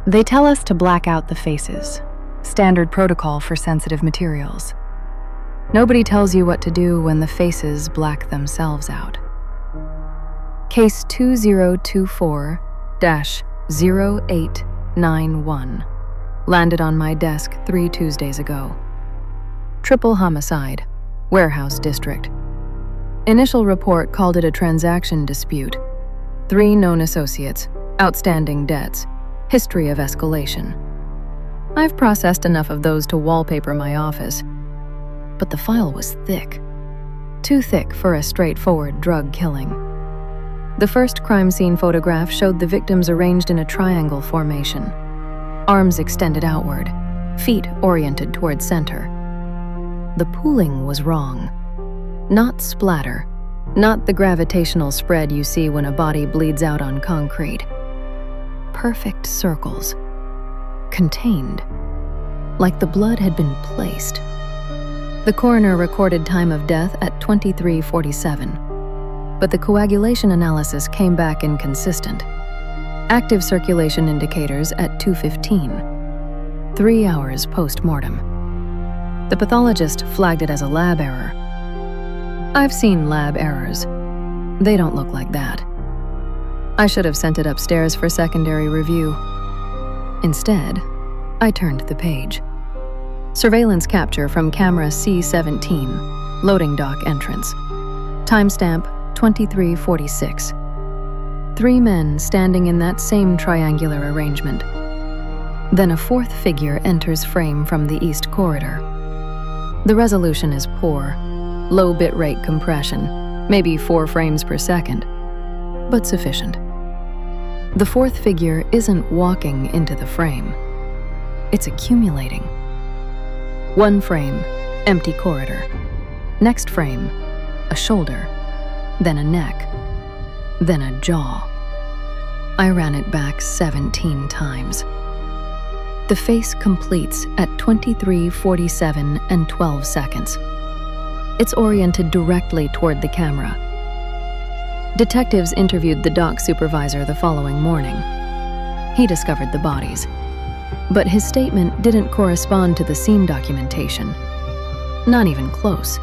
They tell us to black out the faces, standard protocol for sensitive materials. Nobody tells you what to do when the faces black themselves out. Case 2024-0891 landed on my desk 3 Tuesdays ago. Triple homicide, warehouse district. Initial report called it a transaction dispute. 3 known associates, outstanding debts, history of escalation. I've processed enough of those to wallpaper my office, but the file was thick. Too thick for a straightforward drug killing. The first crime scene photograph showed the victims arranged in a triangle formation, arms extended outward, feet oriented toward center. The pooling was wrong. Not splatter, not the gravitational spread you see when a body bleeds out on concrete. Perfect circles, contained, like the blood had been placed. The coroner recorded time of death at 23:47, but the coagulation analysis came back inconsistent. Active circulation indicators at 2:15, 3 hours post-mortem. The pathologist flagged it as a lab error. I've seen lab errors. They don't look like that. I should have sent it upstairs for secondary review. Instead, I turned the page. Surveillance capture from camera C17, loading dock entrance. Timestamp 23:46. 3 men standing in that same triangular arrangement. Then a 4th figure enters frame from the east corridor. The resolution is poor, low bitrate compression, maybe 4 frames per second, but sufficient. The 4th figure isn't walking into the frame. It's accumulating. 1 frame, empty corridor. Next frame, a shoulder, then a neck, then a jaw. I ran it back 17 times. The face completes at 23:47 and 12 seconds. It's oriented directly toward the camera. Detectives interviewed the dock supervisor the following morning. He discovered the bodies, but his statement didn't correspond to the scene documentation. Not even close.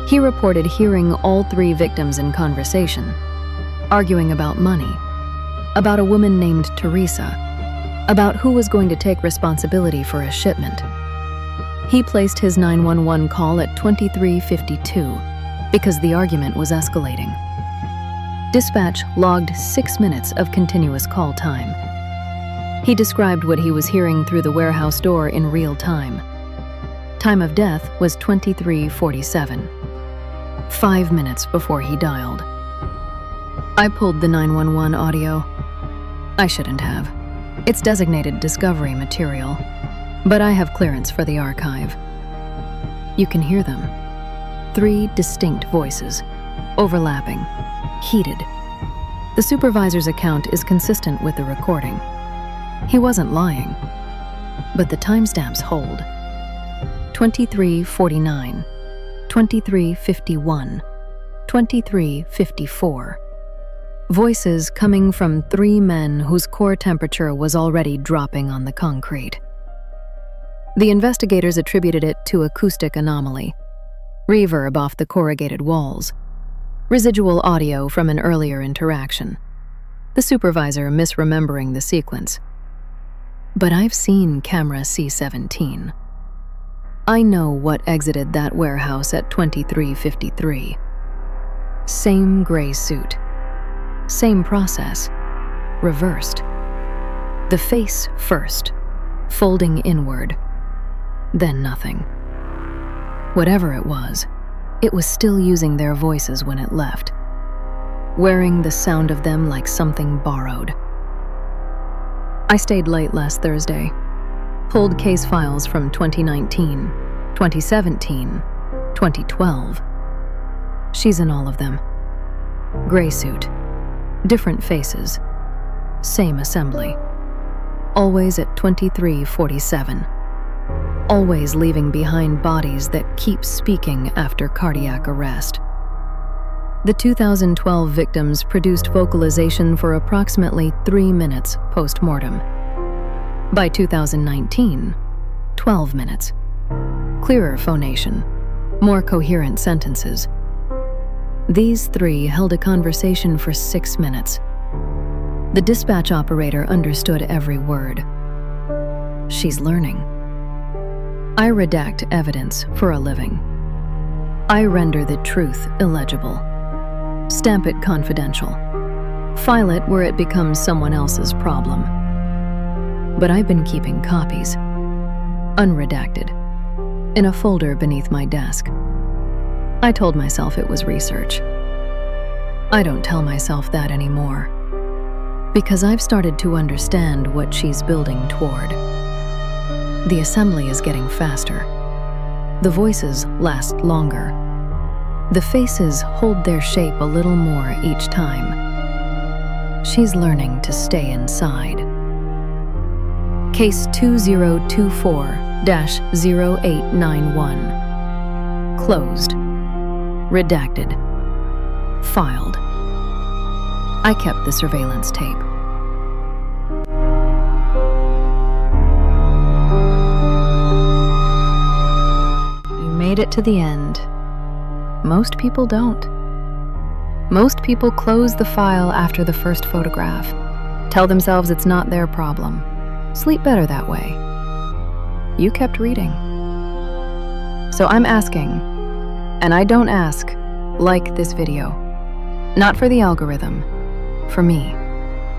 He reported hearing all 3 victims in conversation, arguing about money, about a woman named Teresa, about who was going to take responsibility for a shipment. He placed his 911 call at 23:52 because the argument was escalating. Dispatch logged 6 minutes of continuous call time. He described what he was hearing through the warehouse door in real time. Time of death was 23:47, 5 minutes before he dialed. I pulled the 911 audio. I shouldn't have. It's designated discovery material, but I have clearance for the archive. You can hear them. 3 distinct voices, overlapping, heated. The supervisor's account is consistent with the recording. He wasn't lying, but the timestamps hold. 23:49, 23:51, 23:54. Voices coming from 3 men whose core temperature was already dropping on the concrete. The investigators attributed it to acoustic anomaly, reverb off the corrugated walls, residual audio from an earlier interaction, the supervisor misremembering the sequence. But I've seen camera C17. I know what exited that warehouse at 23:53. Same gray suit. Same process, reversed. The face first, folding inward, then nothing. Whatever it was still using their voices when it left, wearing the sound of them like something borrowed. I stayed late last Thursday, pulled case files from 2019, 2017, 2012. She's in all of them. Gray suit, different faces, same assembly. Always at 23:47. Always leaving behind bodies that keep speaking after cardiac arrest. The 2012 victims produced vocalization for approximately 3 minutes post-mortem. By 2019, 12 minutes. Clearer phonation, more coherent sentences. These three held a conversation for 6 minutes. The dispatch operator understood every word. She's learning. I redact evidence for a living. I render the truth illegible. Stamp it confidential. File it where it becomes someone else's problem. But I've been keeping copies, unredacted, in a folder beneath my desk. I told myself it was research. I don't tell myself that anymore, because I've started to understand what she's building toward. The assembly is getting faster. The voices last longer. The faces hold their shape a little more each time. She's learning to stay inside. Case 2024-0891. Closed. Redacted. Filed. I kept the surveillance tape. You made it to the end. Most people don't. Most people close the file after the first photograph. Tell themselves it's not their problem. Sleep better that way. You kept reading. So I'm asking, and I don't ask, like this video. Not for the algorithm, for me,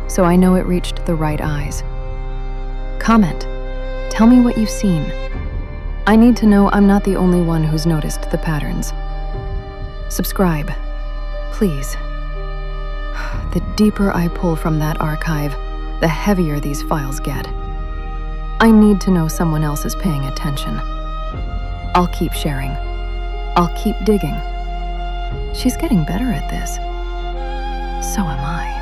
so I know it reached the right eyes. Comment. Tell me what you've seen. I need to know I'm not the only one who's noticed the patterns. Subscribe, please. The deeper I pull from that archive, the heavier these files get. I need to know someone else is paying attention. I'll keep sharing. I'll keep digging. She's getting better at this. So am I.